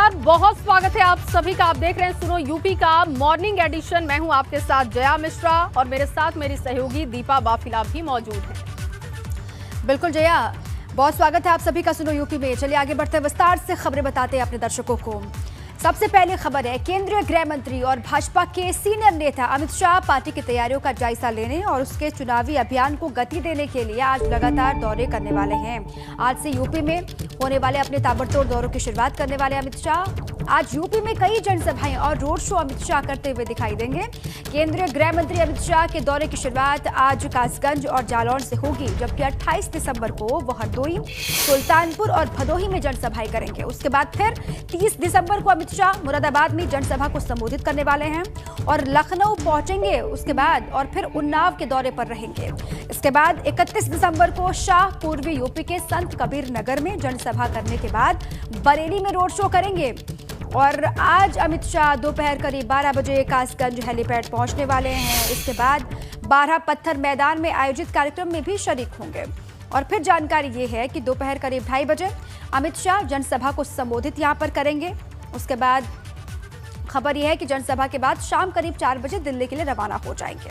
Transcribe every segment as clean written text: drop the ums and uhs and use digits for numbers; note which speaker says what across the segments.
Speaker 1: नमस्कार, बहुत स्वागत है आप सभी का। आप देख रहे हैं सुनो यूपी का मॉर्निंग एडिशन। मैं हूं आपके साथ जया मिश्रा और मेरे साथ मेरी सहयोगी दीपा बाफिला भी मौजूद है।
Speaker 2: बिल्कुल जया, बहुत स्वागत है आप सभी का सुनो यूपी में। चलिए आगे बढ़ते विस्तार से खबरें बताते हैं अपने दर्शकों को। सबसे पहले खबर है, केंद्रीय गृह मंत्री और भाजपा के सीनियर नेता अमित शाह पार्टी की तैयारियों का जायजा लेने और उसके चुनावी अभियान को गति देने के लिए आज लगातार दौरे करने वाले हैं। आज से यूपी में होने वाले अपने ताबड़तोड़ दौरों की शुरुआत करने वाले अमित शाह आज यूपी में कई जनसभाएं और रोड शो अमित शाह करते हुए दिखाई देंगे। केंद्रीय गृह मंत्री अमित शाह के दौरे की शुरुआत आज कासगंज और जालौन से होगी, जबकि 28 दिसंबर को वो हरदोई, सुल्तानपुर और भदोही में जनसभाएं करेंगे। उसके बाद फिर 30 दिसंबर को अमित शाह मुरादाबाद में जनसभा को संबोधित करने वाले हैं और लखनऊ पहुंचेंगे। उसके बाद और फिर उन्नाव के दौरे पर रहेंगे। इसके बाद 31 दिसंबर को शाह पूर्वी यूपी के संत कबीर नगर में जनसभा करने के बाद बरेली में रोड शो करेंगे। और आज अमित शाह दोपहर करीब 12 बजे कासगंज हेलीपैड पहुंचने वाले हैं। इसके बाद 12 पत्थर मैदान में आयोजित कार्यक्रम में भी शरीक होंगे। और फिर जानकारी ये है कि दोपहर करीब 2:30 बजे अमित शाह जनसभा को संबोधित यहां पर करेंगे। उसके बाद खबर यह है कि जनसभा के बाद शाम करीब 4 बजे दिल्ली के लिए रवाना हो जाएंगे।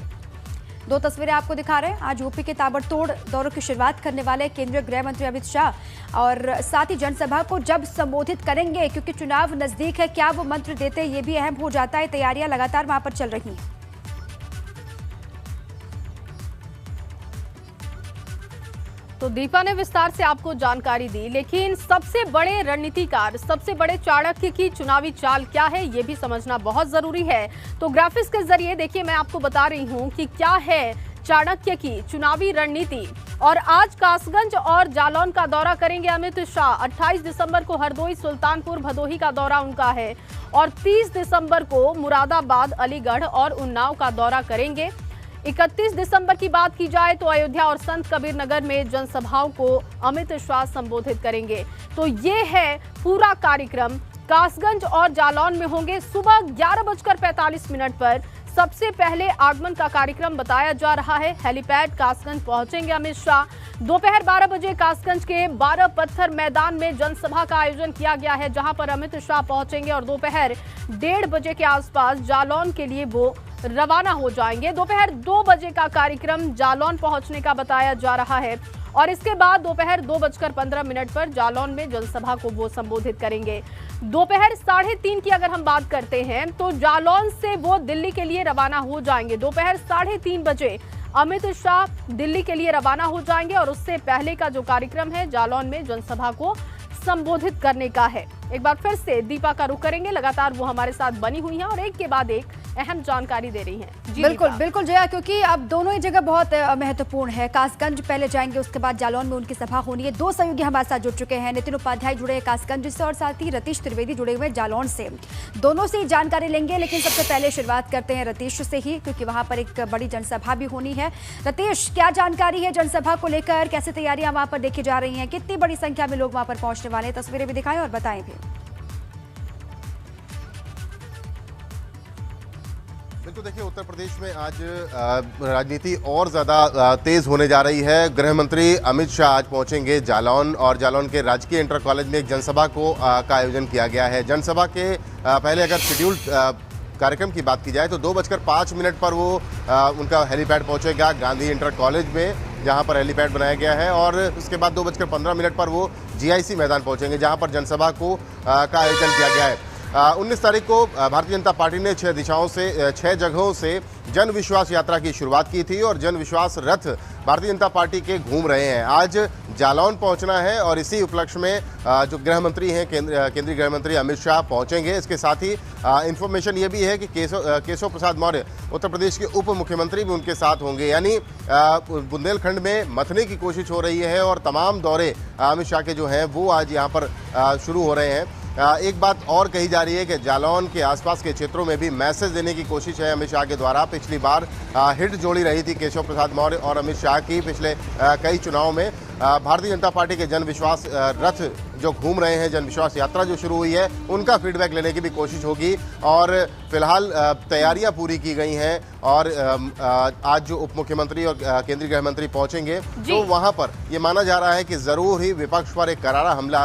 Speaker 2: दो तस्वीरें आपको दिखा रहे हैं। आज यूपी के ताबड़तोड़ दौरों की शुरुआत करने वाले केंद्रीय गृह मंत्री अमित शाह और साथ ही जनसभा को जब संबोधित करेंगे, क्योंकि चुनाव नजदीक है, क्या वो मंत्र देते हैं ये भी अहम हो जाता है। तैयारियां लगातार वहां पर चल रही हैं।
Speaker 1: तो दीपा ने विस्तार से आपको जानकारी दी, लेकिन सबसे बड़े रणनीतिकार, सबसे बड़े चाणक्य की चुनावी चाल क्या है ये भी समझना बहुत जरूरी है। तो ग्राफिक्स के जरिए देखिए मैं आपको बता रही हूं कि क्या है चाणक्य की चुनावी रणनीति। और आज कासगंज और जालौन का दौरा करेंगे अमित शाह। 28 दिसंबर को हरदोई, सुल्तानपुर, भदोही का दौरा उनका है और 30 दिसंबर को मुरादाबाद, अलीगढ़ और उन्नाव का दौरा करेंगे। 31 दिसंबर की बात की जाए तो अयोध्या और संत कबीर नगर में जनसभाओं को अमित शाह संबोधित करेंगे। तो ये है पूरा कार्यक्रम। कासगंज और जालौन में होंगे सुबह 11:45 पर सबसे पहले आगमन का कार्यक्रम बताया जा रहा है। हेलीपैड कासगंज पहुंचेंगे अमित शाह। दोपहर 12 बजे कासगंज के 12 पत्थर मैदान में जनसभा का आयोजन किया गया है, जहां पर अमित शाह पहुंचेंगे और दोपहर 1:30 बजे के आसपास जालौन के लिए वो रवाना हो जाएंगे। दोपहर 2 बजे का कार्यक्रम जालौन पहुंचने का बताया जा रहा है और इसके बाद दोपहर 2:15 पर जालौन में जनसभा को वो संबोधित करेंगे। दोपहर 3:30 की अगर हम बात करते हैं तो जालौन से वो दिल्ली के लिए रवाना हो जाएंगे। दोपहर 3:30 बजे अमित शाह दिल्ली के लिए रवाना हो जाएंगे और उससे पहले का जो कार्यक्रम है जालौन में जनसभा को संबोधित करने का है। एक बार फिर से दीपा का रुख करेंगे, लगातार वो हमारे साथ बनी हुई हैं और एक के बाद एक अहम जानकारी दे रही हैं।
Speaker 2: बिल्कुल जया, क्योंकि अब दोनों ही जगह बहुत महत्वपूर्ण है। कासगंज पहले जाएंगे, उसके बाद जालौन में उनकी सभा होनी है। दो सहयोगी हमारे साथ जुड़ चुके हैं, नितिन उपाध्याय जुड़े हैं कासगंज से और साथ ही रतीश त्रिवेदी जुड़े हुए जालौन से। दोनों से ही जानकारी लेंगे, लेकिन सबसे पहले शुरुआत करते हैं रतीश से ही, क्योंकि वहां पर एक बड़ी जनसभा भी होनी है। रतीश, क्या जानकारी है जनसभा को लेकर? कैसे तैयारियां वहां पर देखी जा रही हैं? कितनी बड़ी संख्या में लोग वहां पर पहुंचने वाले हैं? तस्वीरें भी दिखाएं और बताएं भी।
Speaker 3: बिल्कुल, देखिए उत्तर प्रदेश में आज राजनीति और ज़्यादा तेज़ होने जा रही है। गृह मंत्री अमित शाह आज पहुंचेंगे जालौन और जालौन के राजकीय इंटर कॉलेज में एक जनसभा का आयोजन किया गया है। जनसभा के पहले अगर शेड्यूल्ड कार्यक्रम की बात की जाए तो 2:05 पर वो उनका हेलीपैड पहुंचेगा गांधी इंटर कॉलेज में, जहां पर हेलीपैड बनाया गया है। और उसके बाद 2:15 पर वो GIC मैदान पहुंचेंगे, जहां पर जनसभा का आयोजन किया गया है। 19 तारीख को भारतीय जनता पार्टी ने 6 दिशाओं से 6 जगहों से जन विश्वास यात्रा की शुरुआत की थी और जन विश्वास रथ भारतीय जनता पार्टी के घूम रहे हैं। आज जालौन पहुंचना है और इसी उपलक्ष्य में जो गृह मंत्री हैं, केंद्रीय गृह मंत्री अमित शाह पहुंचेंगे। इसके साथ ही इन्फॉर्मेशन ये भी है कि केशव प्रसाद मौर्य उत्तर प्रदेश के उप मुख्यमंत्री भी उनके साथ होंगे। यानी बुंदेलखंड में मथने की कोशिश हो रही है और तमाम दौरे अमित शाह के जो हैं वो आज यहाँ पर शुरू हो रहे हैं। एक बात और कही जा रही है कि जालौन के आसपास के क्षेत्रों में भी मैसेज देने की कोशिश है अमित शाह के द्वारा। पिछली बार हिट जोड़ी रही थी केशव प्रसाद मौर्य और अमित शाह की पिछले कई चुनावों में। भारतीय जनता पार्टी के जन विश्वास रथ जो घूम रहे हैं, जनविश्वास यात्रा जो शुरू हुई है, उनका फीडबैक लेने की भी कोशिश होगी। और फिलहाल तैयारियां पूरी की गई हैं और आज जो उप मुख्यमंत्री और केंद्रीय गृह मंत्री पहुंचेंगे तो वहां पर ये माना जा रहा है कि जरूर ही विपक्ष पर एक करारा हमला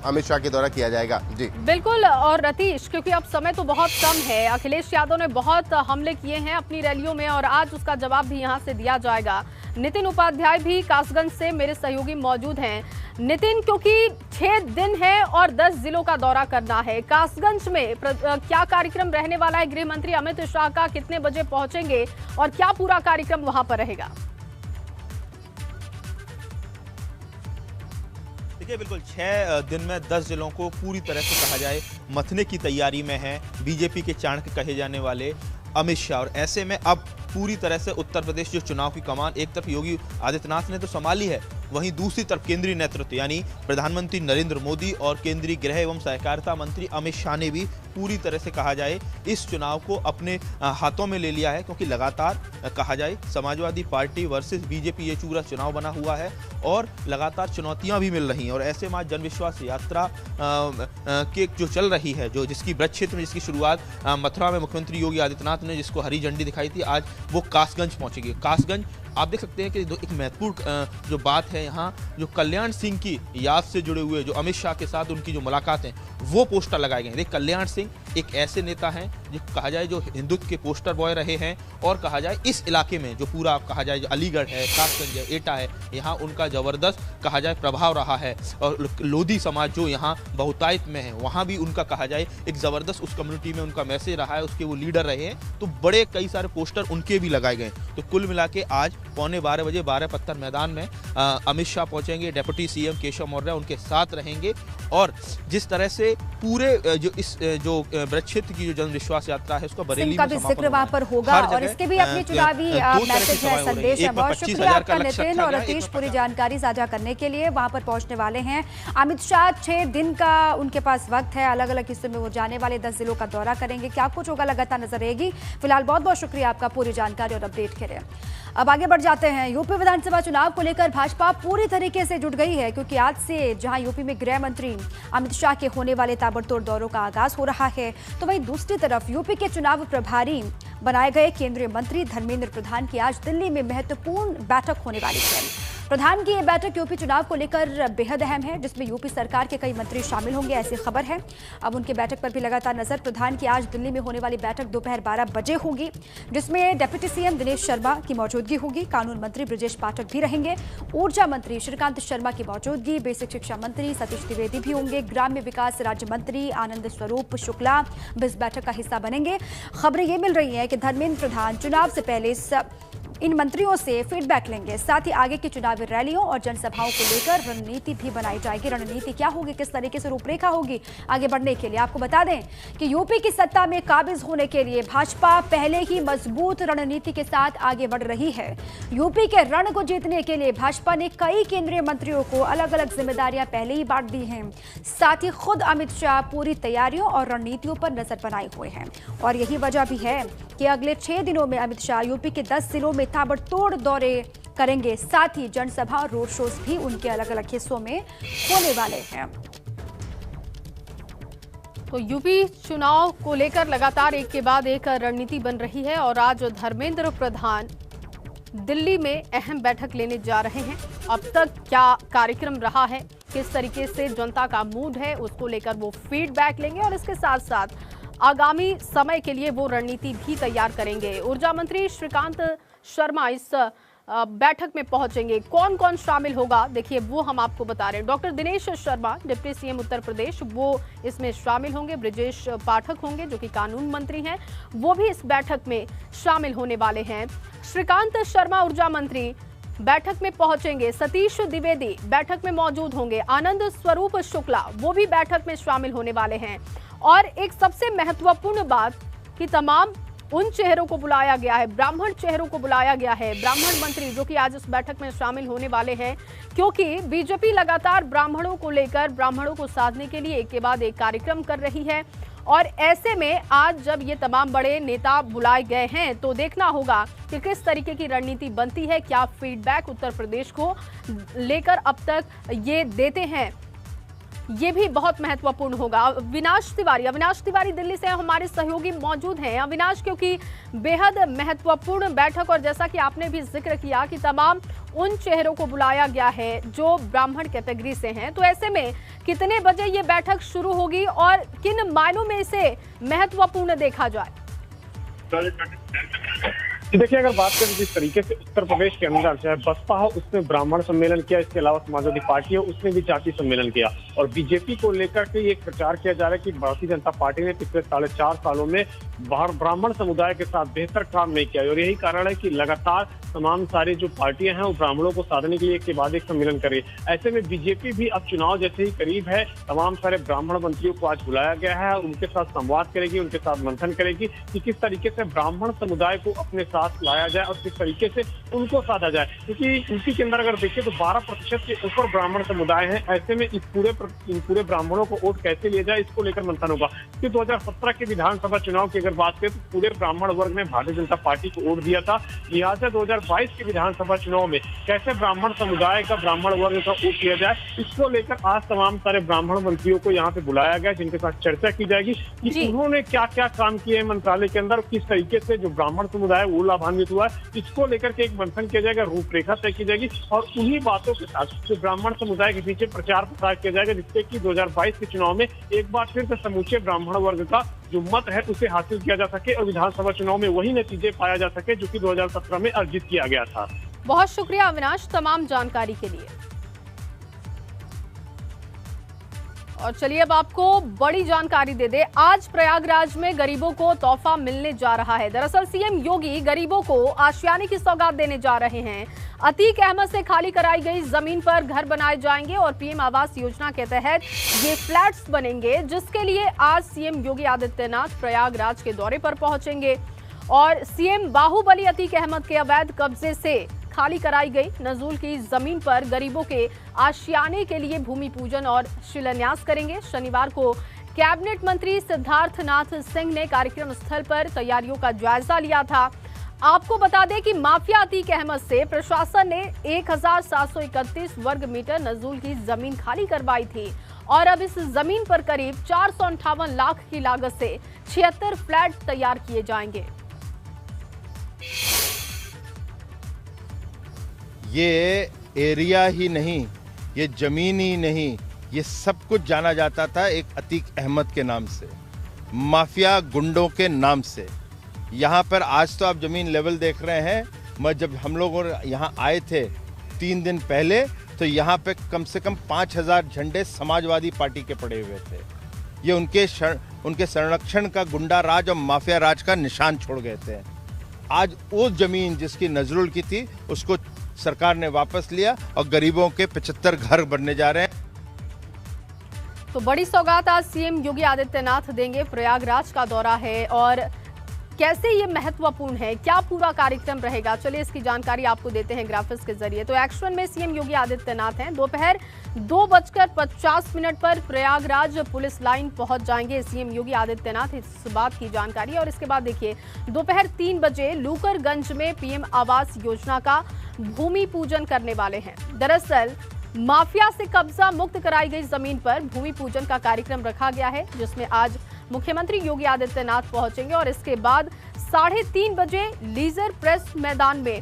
Speaker 3: अमित शाह के द्वारा किया जाएगा। जी
Speaker 1: बिल्कुल। और रतीश, क्योंकि अब समय तो बहुत कम है, अखिलेश यादव ने बहुत हमले किए हैं अपनी रैलियों में और आज उसका जवाब भी यहां से दिया जाएगा। नितिन उपाध्याय भी कासगंज से मेरे सहयोगी मौजूद हैं। नितिन, क्योंकि 6 दिन है और 10 जिलों का दौरा करना है, कासगंज में क्या कार्यक्रम रहने वाला है? गृह मंत्री अमित शाह का कितने बजे पहुंचेंगे और क्या पूरा कार्यक्रम वहां पर रहेगा?
Speaker 4: देखिए, बिल्कुल 6 दिन में 10 जिलों को पूरी तरह से कहा जाए मथने की तैयारी में है बीजेपी के चाणक्य कहे जाने वाले अमित शाह। और ऐसे में अब पूरी तरह से उत्तर प्रदेश जो चुनाव की कमान एक तरफ योगी आदित्यनाथ ने तो संभाली है, वहीं दूसरी तरफ केंद्रीय नेतृत्व यानी प्रधानमंत्री नरेंद्र मोदी और केंद्रीय गृह एवं सहकारिता मंत्री अमित शाह ने भी पूरी तरह से कहा जाए इस चुनाव को अपने हाथों में ले लिया है। क्योंकि लगातार कहा जाए समाजवादी पार्टी वर्सेस बीजेपी ये चूरा चुनाव बना हुआ है और लगातार चुनौतियां भी मिल रही हैं। और ऐसे में जनविश्वास यात्रा के जो चल रही है, जो जिसकी ब्रज क्षेत्र में जिसकी शुरुआत मथुरा में मुख्यमंत्री योगी आदित्यनाथ ने जिसको हरी झंडी दिखाई थी, आज वो कासगंज पहुंचेगी। कासगंज आप देख सकते हैं कि एक महत्वपूर्ण जो बात है यहाँ, जो कल्याण सिंह की याद से जुड़े हुए जो अमित शाह के साथ उनकी जो मुलाकात है वो पोस्टर लगाए गए हैं। देख, कल्याण सिंह एक ऐसे नेता हैं जो कहा जाए जो हिंदुत्व के पोस्टर बॉय रहे हैं और कहा जाए इस इलाके में जो पूरा कहा जाए जो अलीगढ़ है, कासगंज है, एटा है, यहाँ उनका ज़बरदस्त कहा जाए प्रभाव रहा है। और लोधी समाज जो यहाँ बहुतायत में है, वहाँ भी उनका कहा जाए एक ज़बरदस्त उस कम्युनिटी में उनका मैसेज रहा है, उसके वो लीडर रहे हैं। तो बड़े कई सारे पोस्टर उनके भी लगाए गए। तो कुल मिला के आज 12:15 बजे 12 पत्थर मैदान में अमित शाह पहुंचेंगे। डिप्टी सीएम केशव मौर्य उनके साथ रहेंगे। और जिस तरह से पूरे जो इस जो ब्रज क्षेत्र की जो जनविश्वास यात्रा है उसका बरेली में
Speaker 2: भी जिक्र वहां पर होगा और इसके भी अपनी चुनावी मैसेज है, संदेश है। बहुत शुक्रिया आपका नितिन और रतीश पूरी जानकारी साझा करने के लिए। वहां पर पहुंचने वाले हैं अमित शाह, 6 दिन का उनके पास वक्त है, अलग अलग हिस्सों में वो जाने वाले 10 जिलों का दौरा करेंगे। क्या कुछ होगा लगातार नजर रहेगी। फिलहाल बहुत बहुत शुक्रिया आपका पूरी जानकारी और अपडेट के लिए। अब आगे बढ़ जाते हैं। यूपी विधानसभा चुनाव को लेकर भाजपा पूरी तरीके से जुट गई है, क्योंकि आज से जहां यूपी में गृह मंत्री अमित शाह के होने वाले ताबड़तोड़ दौरों का आगाज हो रहा है, तो वहीं दूसरी तरफ यूपी के चुनाव प्रभारी बनाए गए केंद्रीय मंत्री धर्मेंद्र प्रधान की आज दिल्ली में महत्वपूर्ण बैठक होने वाली है। प्रधान की यह बैठक यूपी चुनाव को लेकर बेहद अहम है, जिसमें यूपी सरकार के कई मंत्री शामिल होंगे, ऐसी खबर है। अब उनके बैठक पर भी लगातार नजर। प्रधान की आज दिल्ली में होने वाली बैठक दोपहर 12 बजे होगी, जिसमें डिप्टी सीएम दिनेश शर्मा की मौजूदगी होगी, कानून मंत्री ब्रजेश पाठक भी रहेंगे, ऊर्जा मंत्री श्रीकांत शर्मा की मौजूदगी, बेसिक शिक्षा मंत्री सतीश द्विवेदी भी होंगे, ग्राम्य विकास राज्य मंत्री आनंद स्वरूप शुक्ला भी इस बैठक का हिस्सा बनेंगे। खबरें ये मिल रही है कि धर्मेंद्र प्रधान चुनाव से पहले इन मंत्रियों से फीडबैक लेंगे। साथ ही आगे की चुनावी रैलियों और जनसभाओं को लेकर रणनीति भी बनाई जाएगी। रणनीति क्या होगी, किस तरीके से रूपरेखा होगी आगे बढ़ने के लिए, आपको बता दें कि यूपी की सत्ता में काबिज होने के लिए भाजपा पहले ही मजबूत रणनीति के साथ आगे बढ़ रही है। यूपी के रण को जीतने के लिए भाजपा ने कई केंद्रीय मंत्रियों को अलग अलग जिम्मेदारियां पहले ही बांट दी हैं। साथ ही खुद अमित शाह पूरी तैयारियों और रणनीतियों पर नजर बनाए हुए हैं। और यही वजह भी है कि अगले 6 दिनों में अमित शाह यूपी के 10 जिलों में ताबड़तोड़ दौरे करेंगे। साथ ही जनसभा और रोड शोज भी उनके अलग अलग हिस्सों में होने वाले हैं।
Speaker 1: तो यूपी चुनाव को लेकर लगातार एक के बाद एक रणनीति बन रही है और आज धर्मेंद्र प्रधान दिल्ली में अहम बैठक लेने जा रहे हैं। अब तक क्या कार्यक्रम रहा है, किस तरीके से जनता का मूड है, उसको लेकर वो फीडबैक लेंगे और इसके साथ साथ आगामी समय के लिए वो रणनीति भी तैयार करेंगे। ऊर्जा मंत्री श्रीकांत शर्मा इस बैठक में पहुंचेंगे। कौन कौन शामिल होगा, देखिए वो हम आपको बता रहे हैं। Doctor Dinesh Sharma deputy CM Uttar Pradesh, वो इसमें शामिल होंगे। ब्रजेश पाठक होंगे जो कि कानून मंत्री हैं, वो भी इस बैठक में शामिल होने वाले हैं। श्रीकांत शर्मा ऊर्जा मंत्री बैठक में पहुंचेंगे। सतीश द्विवेदी बैठक में मौजूद होंगे। आनंद स्वरूप शुक्ला वो भी बैठक में शामिल होने वाले हैं। और एक सबसे महत्वपूर्ण बात कि तमाम उन चेहरों को बुलाया गया है, ब्राह्मण चेहरों को बुलाया गया है, ब्राह्मण मंत्री जो कि आज इस बैठक में शामिल होने वाले हैं, क्योंकि बीजेपी लगातार ब्राह्मणों को लेकर, ब्राह्मणों को साधने के लिए एक के बाद एक कार्यक्रम कर रही है। और ऐसे में आज जब ये तमाम बड़े नेता बुलाए गए हैं तो देखना होगा कि किस तरीके की रणनीति बनती है, क्या फीडबैक उत्तर प्रदेश को लेकर अब तक ये देते हैं ये भी बहुत महत्वपूर्ण होगा। अविनाश तिवारी दिल्ली से हमारे सहयोगी मौजूद हैं। अविनाश, क्योंकि बेहद महत्वपूर्ण बैठक और जैसा कि आपने भी जिक्र किया कि तमाम उन चेहरों को बुलाया गया है जो ब्राह्मण कैटेगरी से हैं, तो ऐसे में कितने बजे ये बैठक शुरू होगी और किन मायनों में इसे महत्वपूर्ण देखा जाए?
Speaker 5: देखिए, अगर बात करें जिस तरीके से उत्तर प्रदेश के अंदर चाहे बसपा हो उसने ब्राह्मण सम्मेलन किया, इसके अलावा समाजवादी पार्टी हो उसने भी जाति सम्मेलन किया, और बीजेपी को लेकर के ये प्रचार किया जा रहा है कि भारतीय जनता पार्टी ने पिछले 4.5 सालों में ब्राह्मण समुदाय के साथ बेहतर काम नहीं किया, और यही कारण है कि लगातार तमाम सारी जो पार्टियां हैं वो ब्राह्मणों को साधने के लिए एक के बाद एक सम्मेलन करे। ऐसे में बीजेपी भी अब चुनाव जैसे ही करीब है, तमाम सारे ब्राह्मण मंत्रियों को आज बुलाया गया है, उनके साथ संवाद करेगी, उनके साथ मंथन करेगी कि किस तरीके से ब्राह्मण समुदाय को अपने साथ लाया जाए और किस तरीके से उनको साधा जाए, क्योंकि उसी के अंदर अगर देखिए तो 12% के ऊपर ब्राह्मण समुदाय है। ऐसे में इन पूरे ब्राह्मणों को वोट कैसे लिया जाए, इसको लेकर मंथन होगा। कि 2017 के विधानसभा चुनाव की अगर बात करें तो पूरे ब्राह्मण वर्ग ने भारतीय जनता पार्टी को वोट दिया था, लिहाजा 2022 के विधानसभा चुनाव में कैसे ब्राह्मण समुदाय का, ब्राह्मण वर्ग का वोट किया जाए, इसको लेकर आज तमाम सारे ब्राह्मण मंत्रियों को यहाँ पे बुलाया गया, जिनके साथ चर्चा की जाएगी कि उन्होंने क्या क्या काम किए मंत्रालय के अंदर, किस तरीके से जो ब्राह्मण समुदाय वो लाभान्वित हुआ है, इसको लेकर के एक मंथन किया जाएगा, रूपरेखा तय की जाएगी, और उन्हीं बातों के साथ जो ब्राह्मण समुदाय के पीछे प्रचार प्रसार किया जाएगा, जिससे कि 2022 के चुनाव में एक बार फिर से समूचे ब्राह्मण वर्ग का जो मत है उसे हासिल किया जा सके और विधानसभा चुनाव में वही नतीजे पाया जा सके जो कि 2017 में अर्जित किया गया था।
Speaker 1: बहुत शुक्रिया अविनाश तमाम जानकारी के लिए। और चलिए अब आपको बड़ी जानकारी दे दे। आज प्रयागराज में गरीबों को तोहफा मिलने जा रहा है। दरअसल सीएम योगी गरीबों को आशियाने की सौगात देने जा रहे हैं। अतीक अहमद से खाली कराई गई जमीन पर घर बनाए जाएंगे और पीएम आवास योजना के तहत ये फ्लैट्स बनेंगे, जिसके लिए आज सीएम योगी आदित्यनाथ प्रयागराज के दौरे पर पहुंचेंगे। और सीएम बाहुबली अतीक अहमद के अवैध कब्जे से खाली कराई गई नजूल की जमीन पर गरीबों के आशियाने के लिए भूमि पूजन और शिलान्यास करेंगे। शनिवार को कैबिनेट मंत्री सिद्धार्थनाथ सिंह ने कार्यक्रम स्थल पर तैयारियों का जायजा लिया था। आपको बता दें कि माफिया अतीक अहमद से प्रशासन ने 1731 वर्ग मीटर नजूल की जमीन खाली करवाई थी और अब इस जमीन पर करीब 458 लाख की लागत से 76 फ्लैट तैयार किए जाएंगे।
Speaker 6: ये एरिया ही नहीं, ये जमीन ही नहीं, ये सब कुछ जाना जाता था एक अतीक अहमद के नाम से, माफिया गुंडों के नाम से। यहाँ पर आज तो आप जमीन लेवल देख रहे हैं, मैं जब हम लोग यहाँ आए थे 3 दिन पहले तो यहाँ पे कम से कम 5000 झंडे समाजवादी पार्टी के पड़े हुए थे। ये उनके संरक्षण का गुंडा राज और माफिया राज का निशान छोड़ गए थे। आज वो जमीन जिसकी नजरुल की थी उसको सरकार ने वापस लिया और गरीबों के 75 घर बनने जा रहे हैं।
Speaker 1: तो बड़ी सौगात आज सीएम योगी आदित्यनाथ देंगे। प्रयागराज का दौरा है और कैसे ये महत्वपूर्ण है, क्या पूरा कार्यक्रम रहेगा, चलिए इसकी जानकारी आपको देते हैं ग्राफिक्स के जरिए। तो एक्शन में सीएम योगी आदित्यनाथ हैं। दोपहर 2:50 पर प्रयागराज पुलिस लाइन पहुंच जाएंगे सीएम योगी आदित्यनाथ, इस बात की जानकारी। और इसके बाद देखिए दोपहर 3 बजे लूकरगंज में पीएम आवास योजना का भूमि पूजन करने वाले हैं। दरअसल माफिया से कब्जा मुक्त कराई गई जमीन पर भूमि पूजन का कार्यक्रम रखा गया है, जिसमें आज मुख्यमंत्री योगी आदित्यनाथ पहुंचेंगे और इसके बाद 3:30 बजे लीजर प्रेस मैदान में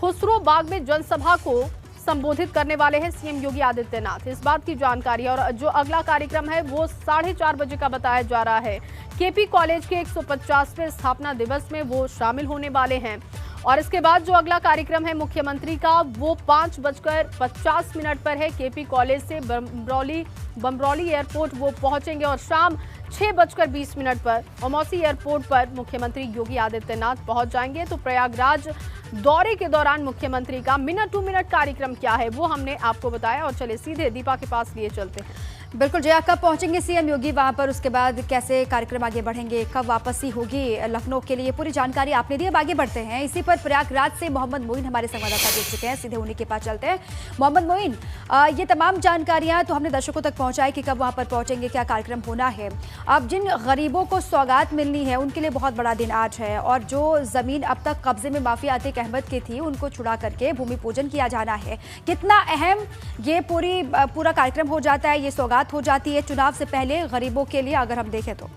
Speaker 1: खुसरो बाग में जनसभा को संबोधित करने वाले हैं सीएम योगी आदित्यनाथ, इस बात की जानकारी। और जो अगला कार्यक्रम है वो 4:30 बजे का बताया जा रहा है। केपी कॉलेज के 150वें स्थापना दिवस में वो शामिल होने वाले हैं। और इसके बाद जो अगला कार्यक्रम है मुख्यमंत्री का वो 5:50 पर है। केपी कॉलेज से बमरौली एयरपोर्ट वो पहुंचेंगे और शाम 6:20 पर ओमौसी एयरपोर्ट पर मुख्यमंत्री योगी आदित्यनाथ पहुंच जाएंगे। तो प्रयागराज दौरे के दौरान मुख्यमंत्री का मिनट टू मिनट कार्यक्रम क्या है वो हमने आपको बताया। और चलिए सीधे दीपा के पास लिए चलते हैं।
Speaker 2: बिल्कुल जया, कब पहुंचेंगे सीएम योगी वहां पर, उसके बाद कैसे कार्यक्रम आगे बढ़ेंगे, कब वापसी होगी लखनऊ के लिए, पूरी जानकारी आपने दी। अब आगे बढ़ते हैं। इसी पर प्रयागराज से मोहम्मद मोइन हमारे संवाददाता जुड़ चुके हैं, सीधे उन्हीं के पास चलते हैं। मोहम्मद मोइन, ये तमाम जानकारियां तो हमने दर्शकों तक पहुंचाई कि कब वहां पर पहुंचेंगे, क्या कार्यक्रम होना है। अब जिन गरीबों को सौगात मिलनी है उनके लिए बहुत बड़ा दिन आज है, और जो जमीन अब तक कब्जे में माफिया अतीक अहमद की थी उनको छुड़ा करके भूमि पूजन किया जाना है। कितना अहम ये पूरा कार्यक्रम हो जाता है, ये सौगात मुलाकात हो जाती है चुनाव से पहले गरीबों के लिए, अगर हम देखें तो।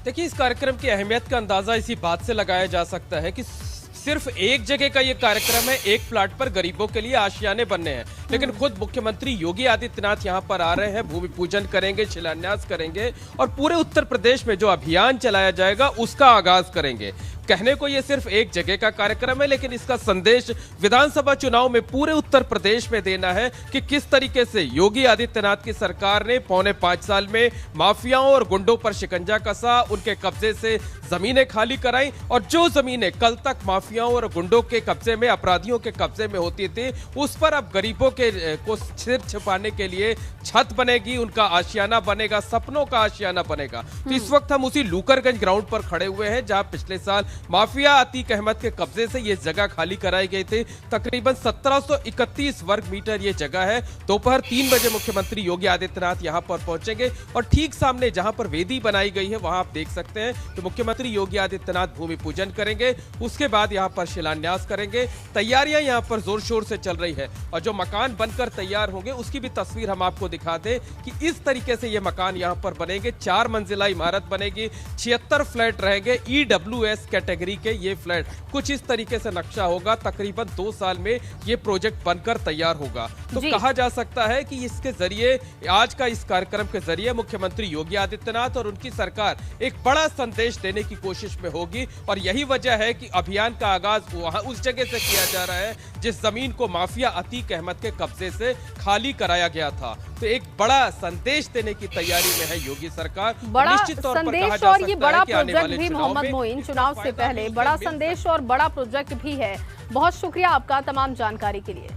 Speaker 7: देखिए, इस कार्यक्रम की अहमियत का अंदाजा इसी बात से लगाया जा सकता है कि सिर्फ एक जगह का ये कार्यक्रम है, एक प्लाट पर गरीबों के लिए आशियाने बनने हैं, लेकिन खुद मुख्यमंत्री योगी आदित्यनाथ यहाँ पर आ रहे हैं, भूमि पूजन करेंगे, शिलान्यास करेंगे और पूरे उत्तर प्रदेश में जो अभियान चलाया जाएगा उसका आगाज करेंगे। कहने को ये सिर्फ एक जगह का कार्यक्रम है, लेकिन इसका संदेश विधानसभा चुनाव में पूरे उत्तर प्रदेश में देना है कि किस तरीके से योगी आदित्यनाथ की सरकार ने पौने 5 साल में माफियाओं और गुंडों पर शिकंजा कसा, उनके कब्जे से जमीनें खाली कराई और जो जमीनें कल तक माफियाओं और गुंडों के कब्जे में, अपराधियों के कब्जे में होती थी, उस पर अब गरीबों के को सिर छिपाने के लिए छत बनेगी, उनका आशियाना बनेगा, सपनों का आशियाना बनेगा। तो इस वक्त हम उसी लूकरगंज ग्राउंड पर खड़े हुए हैं जहां पिछले साल माफिया अतीक अहमद के कब्जे से ये जगह खाली कराई गई थी। तकरीबन 1731 वर्ग मीटर ये जगह है। दोपहर 3 बजे मुख्यमंत्री योगी आदित्यनाथ यहां पर पहुंचेंगे और ठीक सामने जहां पर वेदी बनाई गई है वहां आप देख सकते हैं कि मुख्यमंत्री योगी आदित्यनाथ भूमि पूजन करेंगे, उसके बाद यहां पर शिलान्यास करेंगे। तैयारियां यहां पर जोर शोर से चल रही है और जो मकान बनकर तैयार होंगे उसकी भी तस्वीर हम आपको दिखा दें कि इस तरीके से ये मकान यहां पर बनेंगे। 4 मंजिला इमारत बनेगी, 76 फ्लैट रहेंगे, EWS कैटेगरी के ये फ्लैट। कुछ इस तरीके से नक्शा होगा। तकरीबन 2 साल में ये प्रोजेक्ट बनकर तैयार होगा। तो कहा जा सकता है कि इसके जरिए, आज का इस कार्यक्रम के जरिए मुख्यमंत्री योगी आदित्यनाथ और उनकी सरकार एक बड़ा संदेश देने की कोशिश में होगी और यही वजह है कि अभियान का आगाज वहां उस जगह से किया जा रहा है जिस जमीन को माफिया अतीक अहमद के कब्जे से खाली कराया गया था। तो एक बड़ा संदेश देने की तैयारी में है योगी सरकार।
Speaker 1: बड़ा
Speaker 7: निश्चित तौर पर कहा
Speaker 1: संदेश
Speaker 7: जा
Speaker 1: और ये
Speaker 7: सकता
Speaker 1: बड़ा
Speaker 7: है कि आने
Speaker 1: प्रोजेक्ट
Speaker 7: वाले
Speaker 1: भी
Speaker 7: चुनाव
Speaker 1: मोहम्मद
Speaker 7: में
Speaker 1: मोइन चुनाव से पहले बड़ा संदेश और बड़ा प्रोजेक्ट भी है। बहुत शुक्रिया आपका तमाम जानकारी के लिए।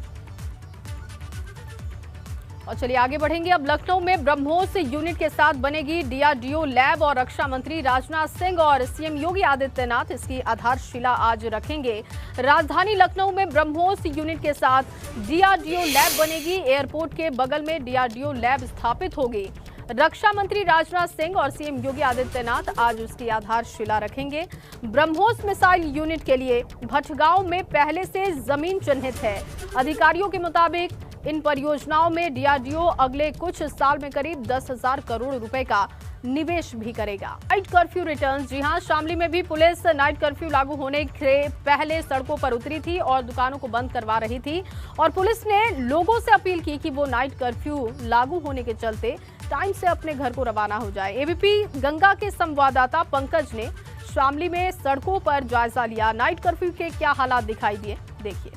Speaker 1: और चलिए आगे बढ़ेंगे। अब लखनऊ में ब्रह्मोस यूनिट के साथ बनेगी DRDO लैब और रक्षा मंत्री राजनाथ सिंह और CM योगी आदित्यनाथ इसकी आधारशिला आज रखेंगे। राजधानी लखनऊ में ब्रह्मोस यूनिट के साथ DRDO लैब बनेगी। एयरपोर्ट के बगल में DRDO लैब स्थापित होगी। रक्षा मंत्री राजनाथ सिंह और CM योगी आदित्यनाथ आज उसकी आधारशिला रखेंगे। ब्रह्मोस मिसाइल यूनिट के लिए भटगांव में पहले से जमीन चिन्हित है। अधिकारियों के मुताबिक इन परियोजनाओं में DRDO अगले कुछ साल में करीब 10,000 करोड़ रुपए का निवेश भी करेगा। Night curfew return. जी हां, शामली में भी पुलिस नाइट कर्फ्यू लागू होने से पहले सड़कों पर उतरी थी और दुकानों को बंद करवा रही थी और पुलिस ने लोगों से अपील की कि वो नाइट कर्फ्यू लागू होने के चलते टाइम से अपने घर को रवाना हो जाए। ABP गंगा के संवाददाता पंकज ने शामली में सड़कों पर जायजा लिया। नाइट कर्फ्यू के क्या हालात दिखाई दिए, देखिए।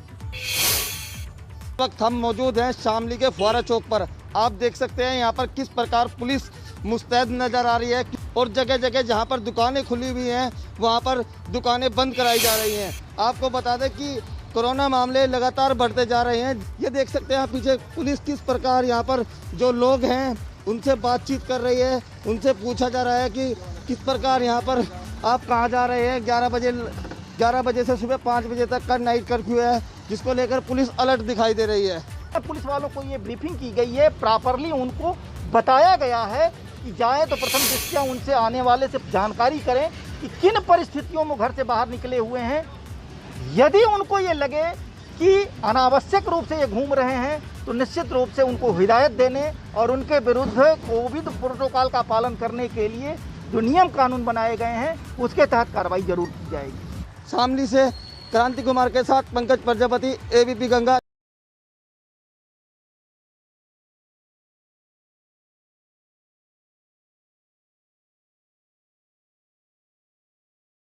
Speaker 8: इस वक्त हम मौजूद हैं शामली के फुआरा चौक पर। आप देख सकते हैं यहाँ पर किस प्रकार पुलिस मुस्तैद नजर आ रही है और जगह जगह जहाँ पर दुकानें खुली हुई हैं वहाँ पर दुकानें बंद कराई जा रही हैं। आपको बता दें कि कोरोना मामले लगातार बढ़ते जा रहे हैं। ये देख सकते हैं आप पीछे पुलिस किस प्रकार यहाँ पर जो लोग हैं उनसे बातचीत कर रही है, उनसे पूछा जा रहा है कि किस प्रकार यहाँ पर आप कहाँ जा रहे हैं। 11 बजे से सुबह 5 बजे तक का नाइट कर्फ्यू है, जिसको लेकर पुलिस अलर्ट दिखाई दे रही है।
Speaker 9: पुलिस वालों को ये ब्रीफिंग की गई है, प्रॉपरली उनको बताया गया है कि जाएं तो प्रथम दृष्टया उनसे आने वाले से जानकारी करें कि किन परिस्थितियों में घर से बाहर निकले हुए हैं। यदि उनको ये लगे कि अनावश्यक रूप से ये घूम रहे हैं तो निश्चित रूप से उनको हिदायत देने और उनके विरुद्ध कोविड प्रोटोकॉल का पालन करने के लिए जो नियम कानून बनाए गए हैं उसके तहत कार्रवाई जरूर की जाएगी।
Speaker 8: शामली से क्रांति कुमार के साथ पंकज प्रजापति, ABP गंगा।